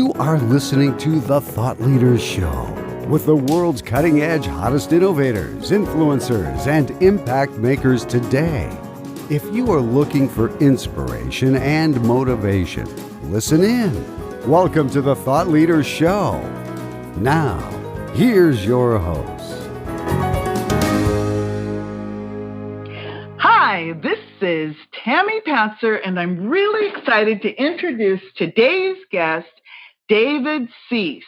You are listening to The Thought Leaders Show with the world's cutting-edge, hottest innovators, influencers, and impact makers today. If you are looking for inspiration and motivation, listen in. Welcome to The Thought Leaders Show. Now, here's your host. Hi, this is Tammy Patzer, and I'm really excited to introduce today's guest, David Suess.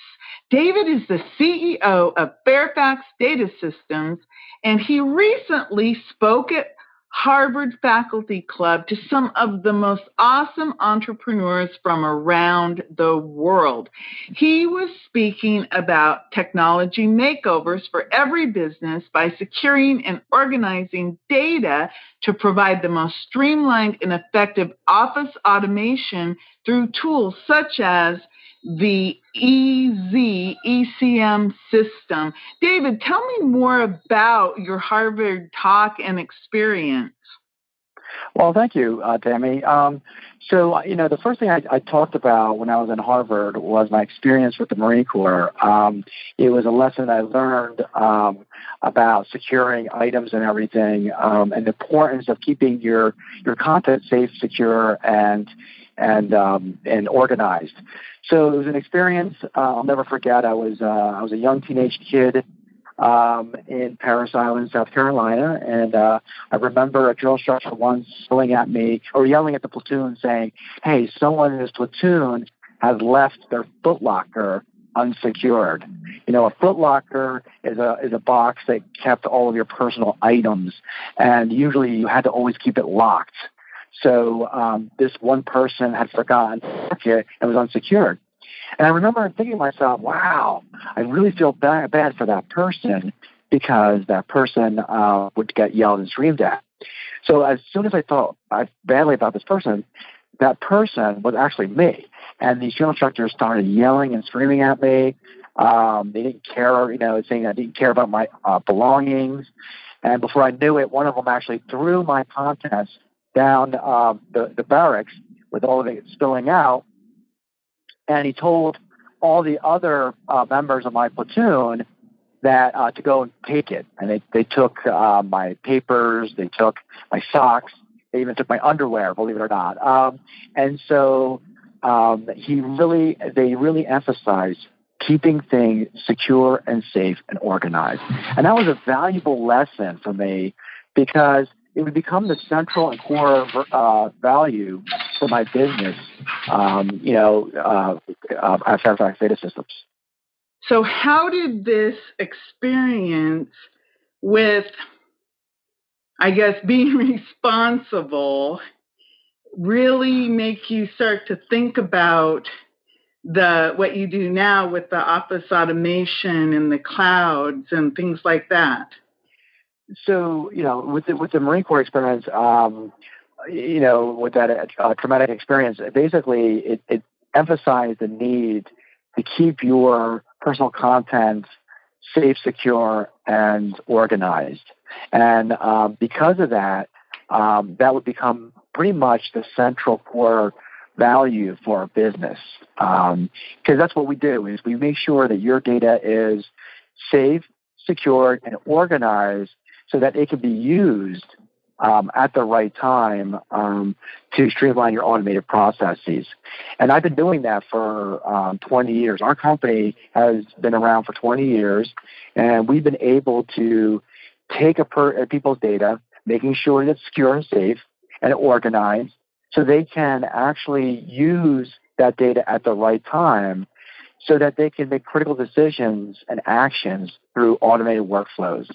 David is the CEO of Fairfax Data Systems, and he recently spoke at Harvard Faculty Club to some of the most awesome entrepreneurs from around the world. He was speaking about technology makeovers for every business by securing and organizing data to provide the most streamlined and effective office automation through tools such as the ECM system. David, tell me more about your Harvard talk and experience. Well, thank you, Tammy. The first thing I talked about when I was in Harvard was my experience with the Marine Corps. It was a lesson I learned about securing items and everything, and the importance of keeping your content safe, secure, and organized. So it was an experience I'll never forget. I was a young teenage kid in Parris Island, South Carolina, and I remember a drill instructor once yelling at me or yelling at the platoon saying, "Hey, someone in this platoon has left their footlocker unsecured." You know, a footlocker is a box that kept all of your personal items, and usually you had to always keep it locked. So this one person had forgotten to lock it and was unsecured. And I remember thinking to myself, wow, I really feel bad for that person because that person would get yelled and screamed at. So as soon as I thought badly about this person, that person was actually me. And these drill instructors started yelling and screaming at me. They didn't care, saying I didn't care about my belongings. And before I knew it, one of them actually threw my contents down the barracks with all of it spilling out. And he told all the other members of my platoon that to go and take it. And they took my papers, they took my socks, they even took my underwear, believe it or not. And so they really emphasized keeping things secure and safe and organized. And that was a valuable lesson for me because it would become the central and core value for my business, at Fairfax Data Systems. So how did this experience with, I guess, being responsible really make you start to think about what you do now with the office automation and the clouds and things like that? So, with the Marine Corps experience, with that traumatic experience, basically it emphasized the need to keep your personal content safe, secure, and organized. And because of that, that would become pretty much the central core value for our business. Because that's what we do, is we make sure that your data is safe, secured, and organized so that it can be used at the right time to streamline your automated processes. And I've been doing that for 20 years. Our company has been around for 20 years, and we've been able to take people's data, making sure that it's secure and safe and organized so they can actually use that data at the right time so that they can make critical decisions and actions through automated workflows.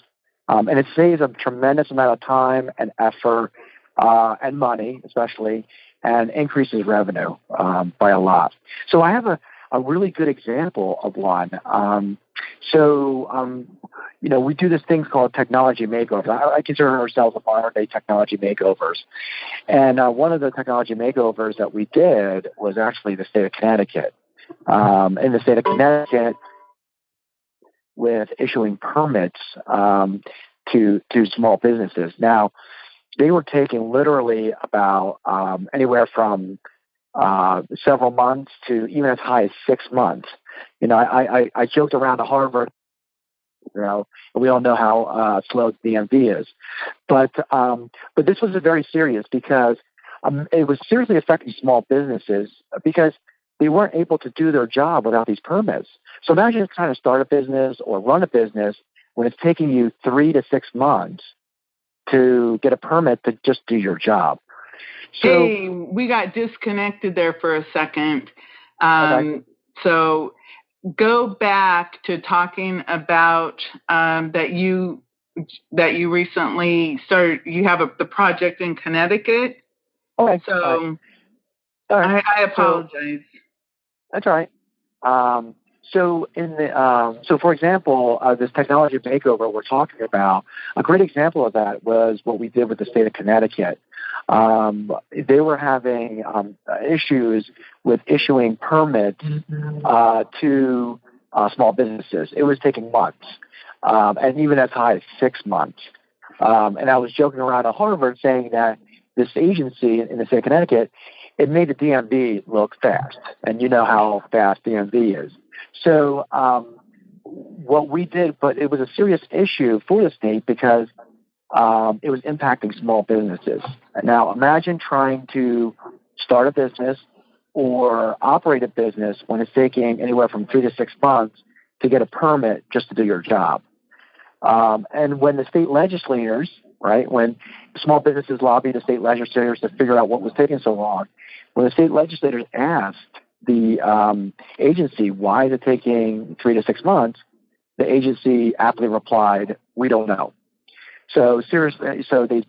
And it saves a tremendous amount of time and effort and money, especially, and increases revenue by a lot. So I have a really good example of one. We do this thing called technology makeovers. I consider ourselves a modern-day technology makeovers. And one of the technology makeovers that we did was actually the state of Connecticut. In the state of Connecticut, with issuing permits to small businesses. Now, they were taking literally about anywhere from several months to even as high as 6 months. I joked around at Harvard, and we all know how slow the DMV is. But this was very serious because it was seriously affecting small businesses because they weren't able to do their job without these permits. So imagine trying to start a business or run a business when it's taking you 3 to 6 months to get a permit to just do your job. So, hey, we got disconnected there for a second. Okay. So go back to talking about that you recently started. You have the project in Connecticut. Okay. So All right. I apologize. That's all right. So for example, this technology makeover we're talking about, a great example of that was what we did with the state of Connecticut. They were having issues with issuing permits to small businesses. It was taking months, and even as high as 6 months. And I was joking around at Harvard saying that this agency in the state of Connecticut, it made the DMV look fast, and you know how fast DMV is. So what we did, but it was a serious issue for the state because it was impacting small businesses. Now, imagine trying to start a business or operate a business when it's taking anywhere from 3 to 6 months to get a permit just to do your job. And when the state legislators, right, when small businesses lobbied the state legislators to figure out what was taking so long, when the state legislators asked the agency, why is it taking 3 to 6 months? The agency aptly replied, we don't know. So seriously, so they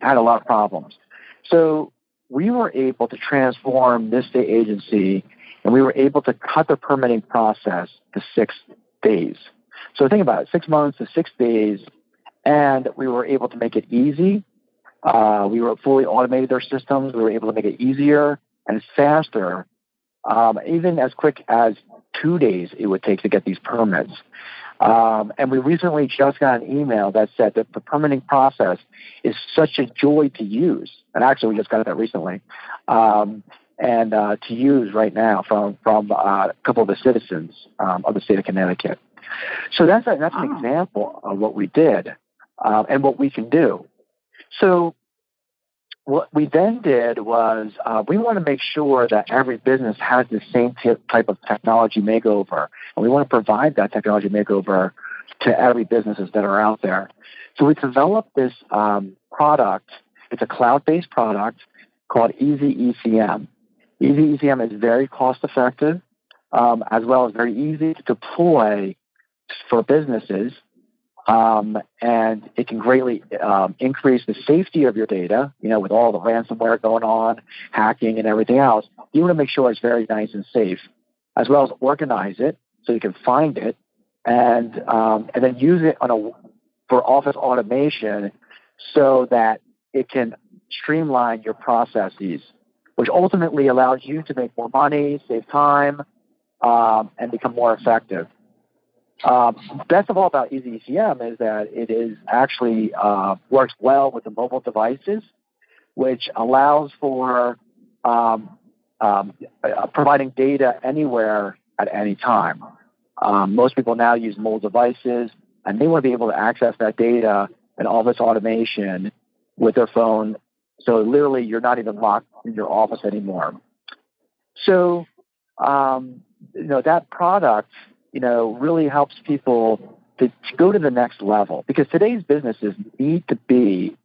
had a lot of problems. So we were able to transform this state agency, and we were able to cut the permitting process to 6 days. So think about it, 6 months to 6 days, and we were able to make it easy. We were fully automated their systems. We were able to make it easier and faster. Even as quick as 2 days it would take to get these permits. And we recently just got an email that said that the permitting process is such a joy to use. And actually, we just got that recently. And to use right now from a couple of the citizens of the state of Connecticut. So that's an example of what we did and what we can do. So what we then did was we want to make sure that every business has the same type of technology makeover, and we want to provide that technology makeover to every businesses that are out there. So we developed this product. It's a cloud-based product called Easy ECM. Easy ECM is very cost-effective, as well as very easy to deploy for businesses. And it can greatly increase the safety of your data, with all the ransomware going on, hacking and everything else. You want to make sure it's very nice and safe, as well as organize it so you can find it and then use it for office automation so that it can streamline your processes, which ultimately allows you to make more money, save time, and become more effective. Best of all about Easy ECM is that it is actually works well with the mobile devices, which allows for providing data anywhere at any time. Most people now use mobile devices, and they want to be able to access that data and all this automation with their phone. So literally, you're not even locked in your office anymore. So, that product, really helps people to go to the next level, because today's businesses need to be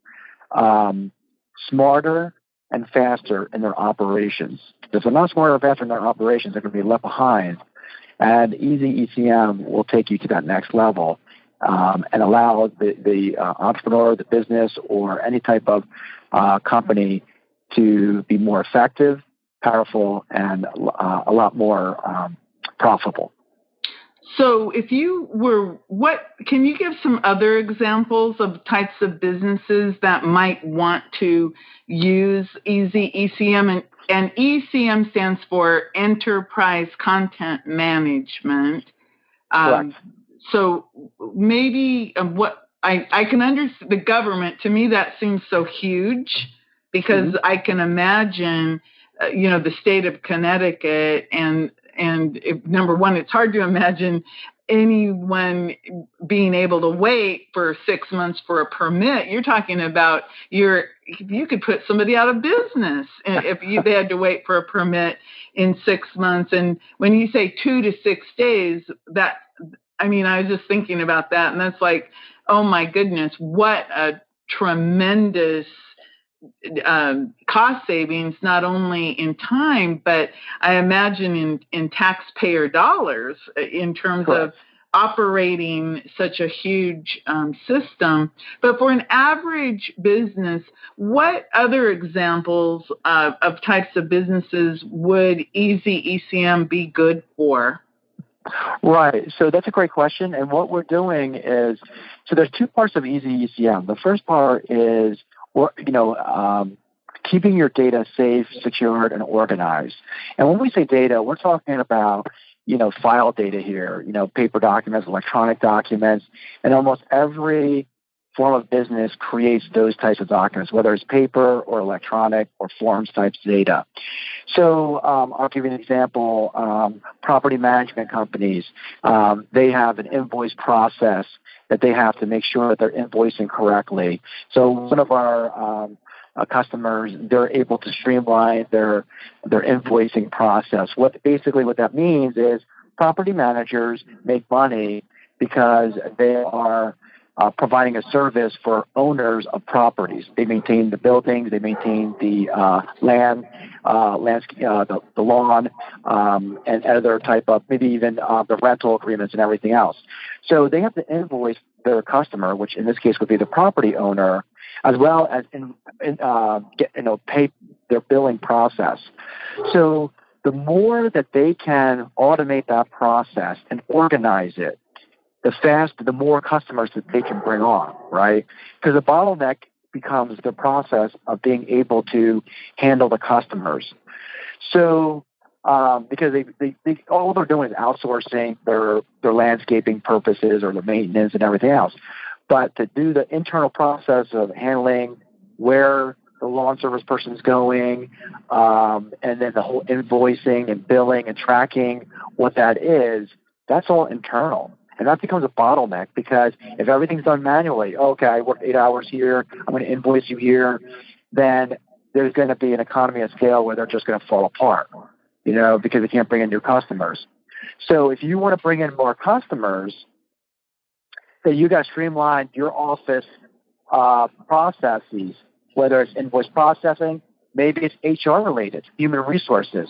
smarter and faster in their operations. If they're not smarter or faster in their operations, they're going to be left behind. And Easy ECM will take you to that next level and allow the entrepreneur, the business, or any type of company to be more effective, powerful, and a lot more profitable. So if you were, can you give some other examples of types of businesses that might want to use Easy ECM? And ECM stands for Enterprise Content Management. Correct. So maybe what I can understand, the government, to me that seems so huge, because I can imagine the state of Connecticut, and number one, it's hard to imagine anyone being able to wait for 6 months for a permit. You're talking about you could put somebody out of business if they had to wait for a permit in 6 months. And when you say 2 to 6 days, I was just thinking about that, and that's like, oh my goodness, what a tremendous cost savings, not only in time, but I imagine in taxpayer dollars in terms Correct. of operating such a huge system. But for an average business, what other examples of types of businesses would easy ECM be good for? Right. So that's a great question. And what we're doing is, so there's two parts of easy ECM. The first part is, keeping your data safe, secured, and organized. And when we say data, we're talking about, file data here, paper documents, electronic documents, and almost every form of business creates those types of documents, whether it's paper or electronic or forms type data. So I'll give you an example. Property management companies, they have an invoice process that they have to make sure that they're invoicing correctly. So one of our customers, they're able to streamline their invoicing process. What that means is property managers make money because they are providing a service for owners of properties. They maintain the buildings, they maintain the land, the lawn, and other type of, maybe even the rental agreements and everything else. So they have to invoice their customer, which in this case would be the property owner, as well as pay their billing process. So the more that they can automate that process and organize it, the more customers that they can bring on, right? Because the bottleneck becomes the process of being able to handle the customers. So, because they all they're doing is outsourcing their landscaping purposes or the maintenance and everything else. But to do the internal process of handling where the lawn service person is going, and then the whole invoicing and billing and tracking what that is, that's all internal. And that becomes a bottleneck because if everything's done manually, okay, I worked 8 hours here, I'm going to invoice you here, then there's going to be an economy of scale where they're just going to fall apart, because they can't bring in new customers. So if you want to bring in more customers, then you got to streamline your office processes, whether it's invoice processing, maybe it's HR related, human resources.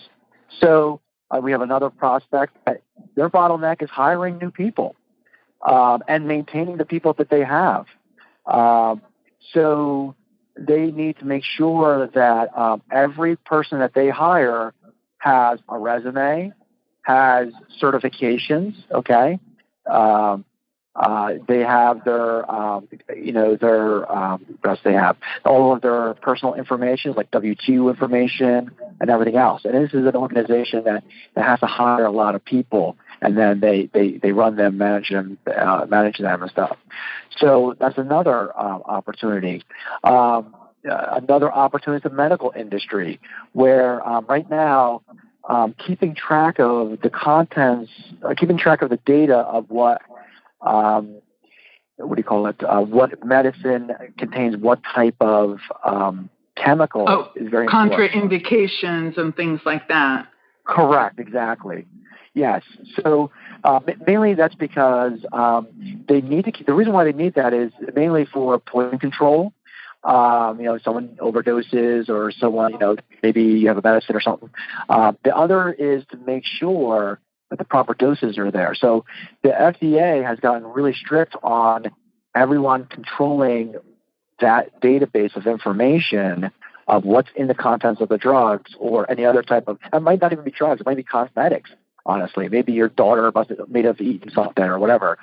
So we have another prospect. Their bottleneck is hiring new people and maintaining the people that they have. So they need to make sure that every person that they hire has a resume, has certifications, okay? They have their they have all of their personal information, like W-2 information and everything else. And this is an organization that has to hire a lot of people, and then they run them, manage them and stuff. So that's another opportunity. Another opportunity is the medical industry, where right now, keeping track of the contents, keeping track of the data of what what medicine contains, what type of chemical is very important. Contraindications and things like that. Correct, exactly. Yes. So mainly that's because they need to keep, the reason why they need that is mainly for poison control. Someone overdoses or someone, maybe you have a medicine or something. The other is to make sure that the proper doses are there. So the FDA has gotten really strict on everyone controlling that database of information of what's in the contents of the drugs or any other type of, it might not even be drugs, it might be cosmetics, honestly. Maybe your daughter may have eaten something or whatever.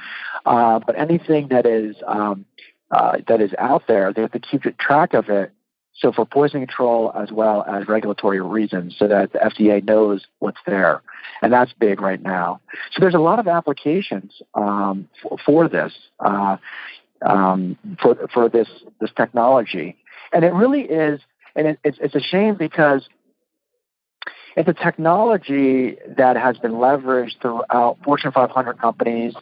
But anything that is out there, they have to keep track of it. So for poison control as well as regulatory reasons, so that the FDA knows what's there. And that's big right now. So there's a lot of applications for this, for this technology. And it really is, and it's a shame because It's a technology that has been leveraged throughout Fortune 500 companies,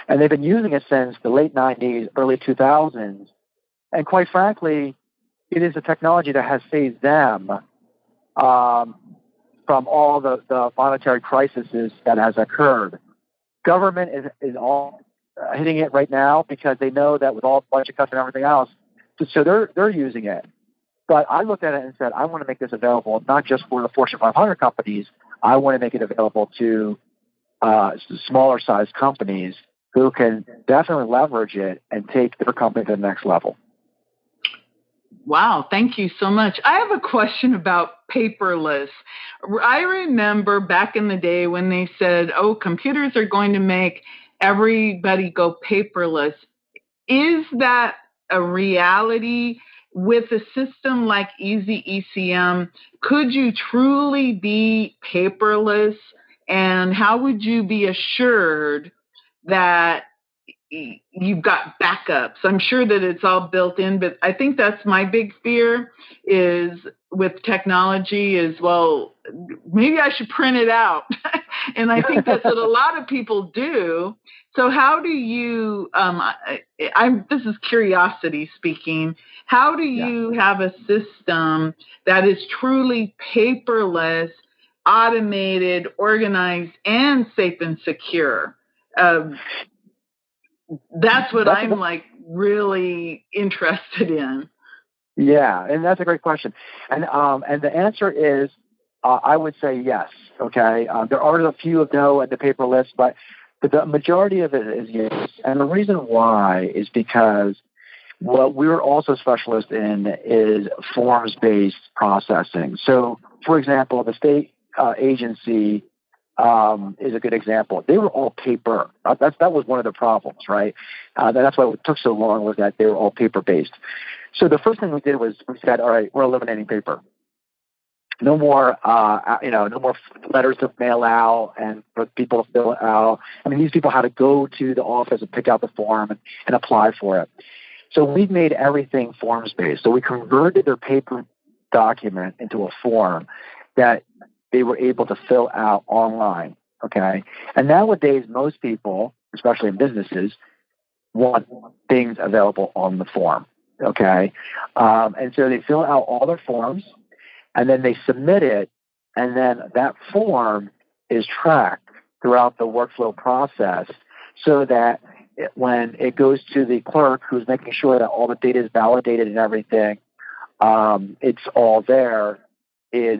and they've been using it since the late 90s, early 2000s. And quite frankly, it is a technology that has saved them from all the monetary crises that has occurred. Government is all hitting it right now because they know that with all budget cuts and everything else, so they're using it. But I looked at it and said, I want to make this available not just for the Fortune 500 companies. I want to make it available to smaller sized companies who can definitely leverage it and take their company to the next level. Wow, thank you so much. I have a question about paperless. I remember back in the day when they said, oh, computers are going to make everybody go paperless. Is that a reality? With a system like Easy ECM, could you truly be paperless? And how would you be assured that you've got backups? I'm sure that it's all built in, but I think that's my big fear is with technology is, well, maybe I should print it out. And I think that's what a lot of people do. So how do you, this is curiosity speaking, how do you have a system that is truly paperless, automated, organized, and safe and secure? That's what I'm like really interested in. Yeah, and that's a great question. And the answer is, I would say yes. Okay, there are a few of no in the paperless, but the majority of it is yes. And the reason why is because what we're also specialists in is forms-based processing. So, for example, the state agency is a good example. They were all paper. That was one of the problems, right? That's why it took so long, was that they were all paper-based. So the first thing we did was we said, all right, we're eliminating paper. No more, no more letters to mail out and for people to fill out. I mean, these people had to go to the office and pick out the form and apply for it. So we've made everything forms-based. So we converted their paper document into a form that they were able to fill out online, okay? And nowadays, most people, especially in businesses, want things available on the form, okay? And so they fill out all their forms, and then they submit it, and then that form is tracked throughout the workflow process so that when it goes to the clerk who's making sure that all the data is validated and everything, it's all there. They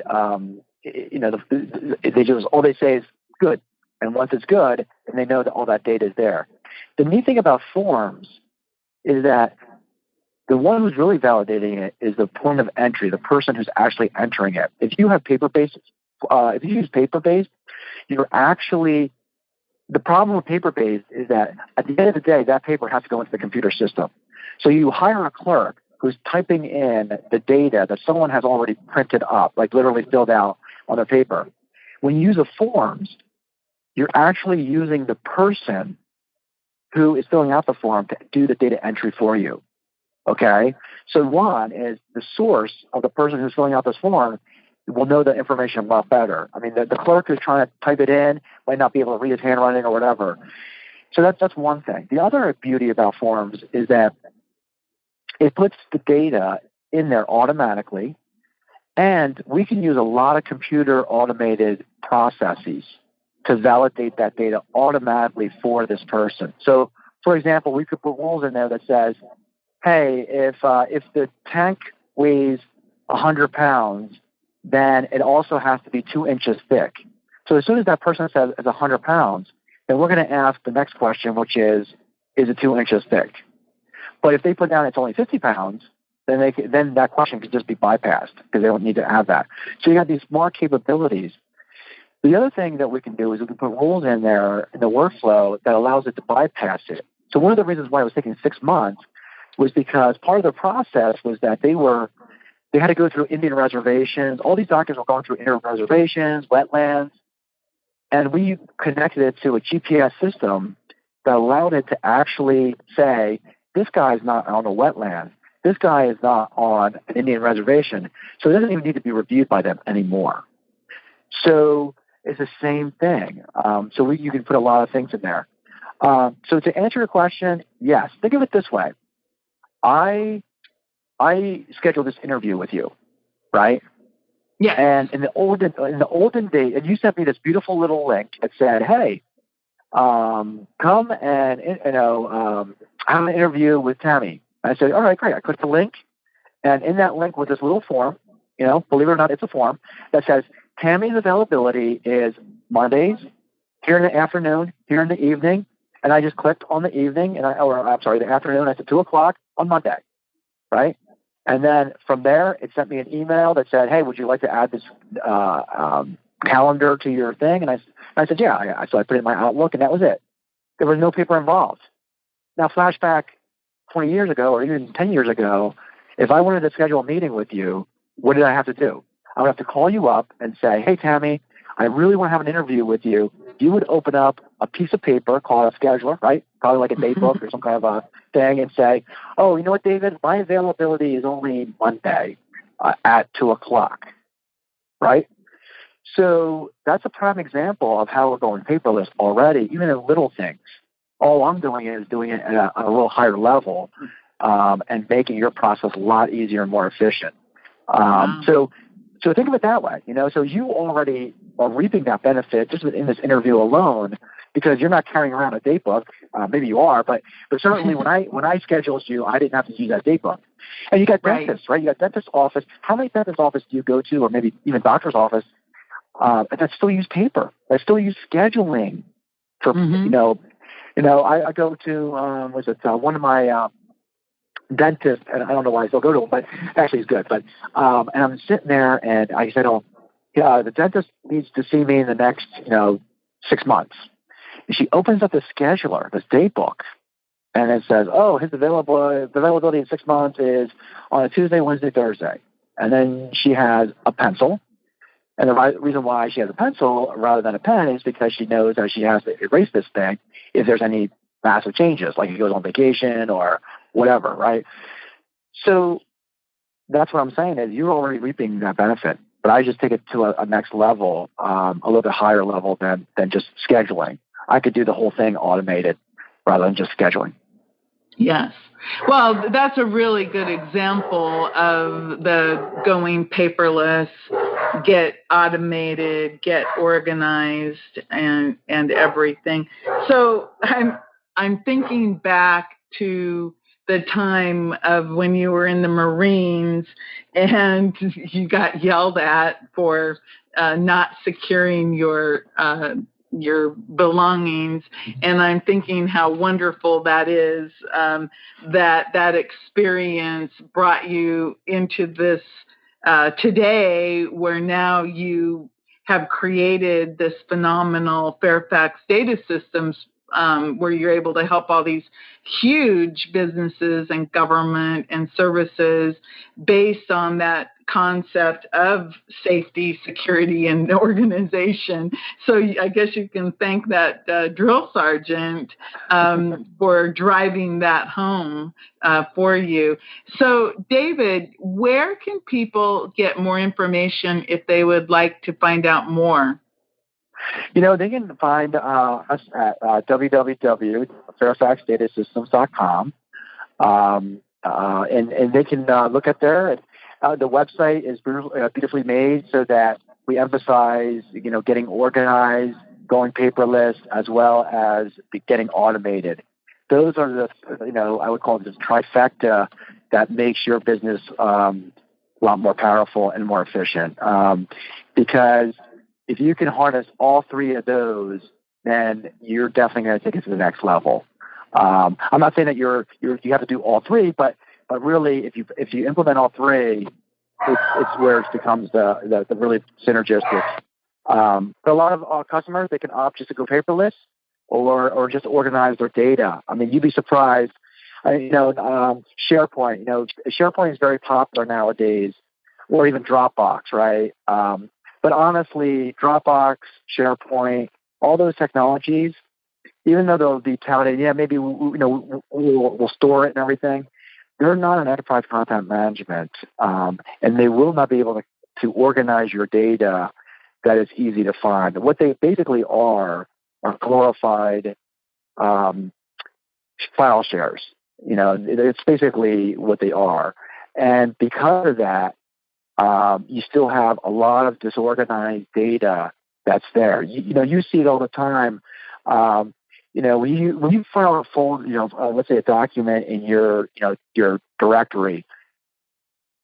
just, all they say is good. And once it's good, then they know that all that data is there. The neat thing about forms is that the one who's really validating it is the point of entry, the person who's actually entering it. If you have paper-based, if you use paper-based, you're actually, the problem with paper-based is that at the end of the day, that paper has to go into the computer system. So you hire a clerk who's typing in the data that someone has already printed up, like literally filled out on their paper. When you use the forms, you're actually using the person who is filling out the form to do the data entry for you. Okay? So one is the source of the person who's filling out this form will know the information a lot better. I mean, the clerk who's trying to type it in might not be able to read his handwriting or whatever. So that's one thing. The other beauty about forms is that it puts the data in there automatically, and we can use a lot of computer automated processes to validate that data automatically for this person. So, for example, we could put rules in there that says, hey, if the tank weighs 100 pounds, then it also has to be 2 inches thick. So as soon as that person says it's 100 pounds, then we're going to ask the next question, which is it 2 inches thick? But if they put down it's only 50 pounds, then then that question could just be bypassed because they don't need to have that. So you have these smart capabilities. The other thing that we can do is we can put rules in there in the workflow that allows it to bypass it. So one of the reasons why it was taking 6 months was because part of the process was that they had to go through Indian reservations. All these doctors were going through Indian reservations, wetlands, and we connected it to a GPS system that allowed it to actually say, this guy is not on a wetland. This guy is not on an Indian reservation. So it doesn't even need to be reviewed by them anymore. So it's the same thing. You can put a lot of things in there. So to answer your question, yes. Think of it this way: I scheduled this interview with you, right? Yeah. And in the olden days, and you sent me this beautiful little link that said, "Hey, come and have an interview with Tammy." I said, "All right, great." I clicked the link, and in that link was this little form. Believe it or not, it's a form that says Tammy's availability is Mondays, here in the afternoon, here in the evening. And I just clicked on the evening, the afternoon. I said 2:00 on Monday, right? And then from there, it sent me an email that said, "Hey, would you like to add this calendar to your thing?" And I said, "Yeah." So I put it in my Outlook, and that was it. There was no paper involved. Now, flashback 20 years ago, or even 10 years ago, if I wanted to schedule a meeting with you, what did I have to do? I would have to call you up and say, "Hey, Tammy, I really want to have an interview with you." You would open up a piece of paper called a scheduler, right? Probably like a date book or some kind of a thing, and say, "Oh, you know what, David? My availability is only Monday at 2:00, right?" So that's a prime example of how we're going paperless already, even in little things. All I'm doing is doing it at a little higher level and making your process a lot easier and more efficient. So think of it that way, So you already are reaping that benefit just in this interview alone, because you're not carrying around a date book. Maybe you are, but certainly when I scheduled you, I didn't have to use that date book. And you got dentists, right? You got dentist office. How many dentist office do you go to, or maybe even doctor's office that still use paper? That still use scheduling for I go to one of my dentist, and I don't know why I still go to him, but actually he's good. But and I'm sitting there, and I said, "Oh, yeah, the dentist needs to see me in the next 6 months." And she opens up the scheduler, this date book, and it says, "Oh, his availability in 6 months is on a Tuesday, Wednesday, Thursday." And then she has a pencil, and the reason why she has a pencil rather than a pen is because she knows that she has to erase this thing if there's any massive changes, like he goes on vacation or whatever, right? So that's what I'm saying is you're already reaping that benefit, but I just take it to a next level, a little bit higher level than just scheduling. I could do the whole thing automated rather than just scheduling. Yes. Well, that's a really good example of the going paperless, get automated, get organized, and everything. So I'm thinking back to the time of when you were in the Marines and you got yelled at for not securing your belongings, and I'm thinking how wonderful that is, that experience brought you into this today, where now you have created this phenomenal Fairfax data systems, where you're able to help all these huge businesses and government and services based on that concept of safety, security, and organization. So I guess you can thank that drill sergeant for driving that home for you. So, David, where can people get more information if they would like to find out more? They can find us at www.fairfaxdatasystems.com, and they can look at there. The website is beautifully made so that we emphasize, getting organized, going paperless, as well as getting automated. Those are the, I would call it this trifecta that makes your business a lot more powerful and more efficient. Because if you can harness all three of those, then you're definitely going to take it to the next level. I'm not saying that you have to do all three, but really, if you implement all three, it's where it becomes the really synergistic. For a lot of our customers, they can opt just to go paperless or just organize their data. I mean, you'd be surprised. SharePoint. SharePoint is very popular nowadays, or even Dropbox, right? But honestly, Dropbox, SharePoint, all those technologies, even though they'll be touted, maybe we'll store it and everything, they're not an enterprise content management, and they will not be able to organize your data that is easy to find. What they basically are glorified file shares. It's basically what they are. And because of that, you still have a lot of disorganized data that's there. You see it all the time. When you file a folder, let's say a document in your directory,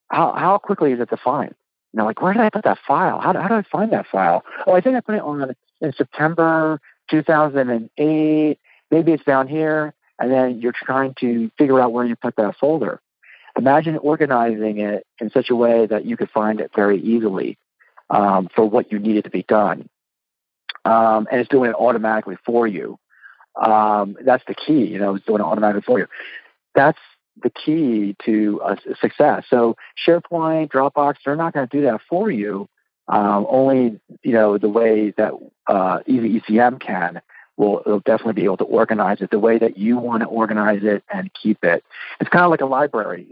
how quickly is it to find? Like, where did I put that file? How do I find that file? Oh, I think I put it in September 2008. Maybe it's down here. And then you're trying to figure out where you put that folder. Imagine organizing it in such a way that you could find it very easily for what you needed to be done. And it's doing it automatically for you. That's the key, it's doing it automatically for you. That's the key to success. So SharePoint, Dropbox, they're not going to do that for you. Only, the way that Easy ECM can. It'll definitely be able to organize it the way that you want to organize it and keep it. It's kind of like a library.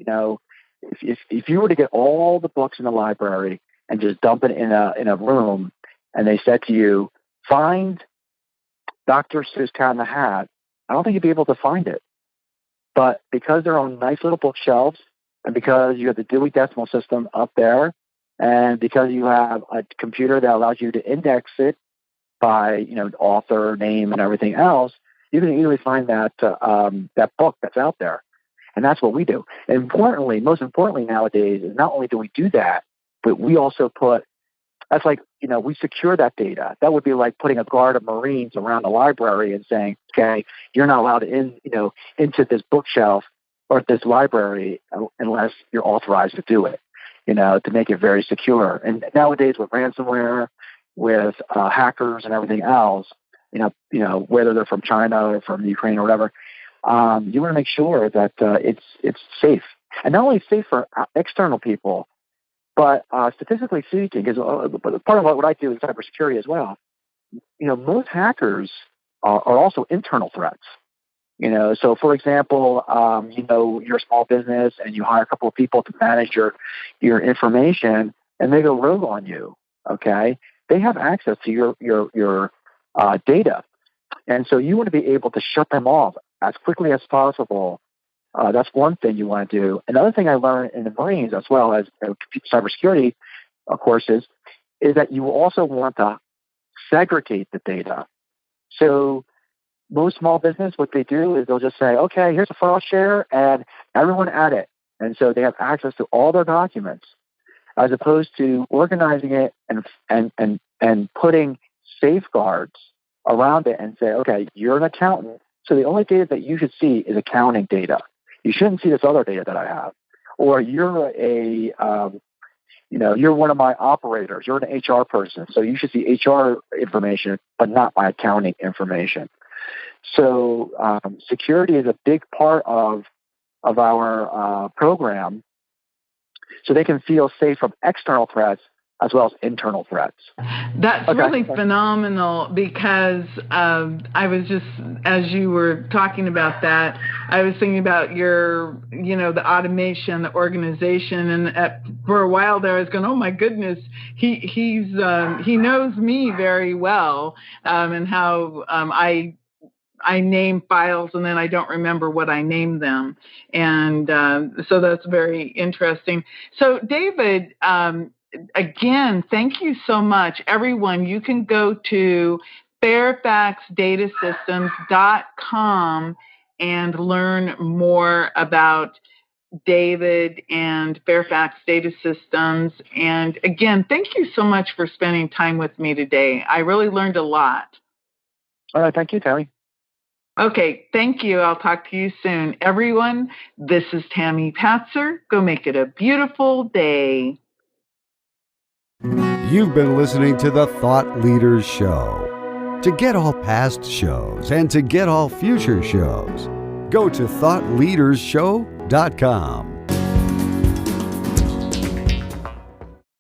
If you were to get all the books in the library and just dump it in a room, and they said to you, find Dr. Seuss Cat in the Hat, I don't think you'd be able to find it. But because they're on nice little bookshelves, and because you have the Dewey Decimal System up there, and because you have a computer that allows you to index it by author, name, and everything else, you can easily find that book that's out there. And that's what we do. And most importantly nowadays is not only do we do that, but we also that's like, we secure that data. That would be like putting a guard of Marines around the library and saying, okay, you're not allowed into this bookshelf or this library unless you're authorized to do it, to make it very secure. And nowadays with ransomware, with hackers and everything else, whether they're from China or from Ukraine or whatever, you want to make sure that it's safe. And not only safe for external people, but statistically speaking, because part of what I do is cybersecurity as well, most hackers are also internal threats. So for example, you're a small business and you hire a couple of people to manage your information, and they go rogue on you. Okay, they have access to your data, and so you want to be able to shut them off as quickly as possible. That's one thing you want to do. Another thing I learned in the Marines, as well as cybersecurity courses, is that you also want to segregate the data. So most small business, what they do is they'll just say, okay, here's a file share, and everyone add it. And so they have access to all their documents, as opposed to organizing it and putting safeguards around it and say, okay, you're an accountant, so the only data that you should see is accounting data. You shouldn't see this other data that I have. Or you're you're one of my operators. You're an HR person, so you should see HR information, but not my accounting information. So security is a big part of our program, so they can feel safe from external threats as well as internal threats. That's really phenomenal, because I was just, as you were talking about that, I was thinking about the automation, the organization, and for a while there I was going, oh my goodness, he knows me very well, and how I name files and then I don't remember what I named them. And so that's very interesting. So David, again, thank you so much. Everyone, you can go to fairfaxdatasystems.com and learn more about David and Fairfax Data Systems. And again, thank you so much for spending time with me today. I really learned a lot. All right. Thank you, Tammy. Okay, thank you. I'll talk to you soon. Everyone, this is Tammy Patzer. Go make it a beautiful day. You've been listening to the Thought Leaders Show. To get all past shows and to get all future shows, go to thoughtleadersshow.com.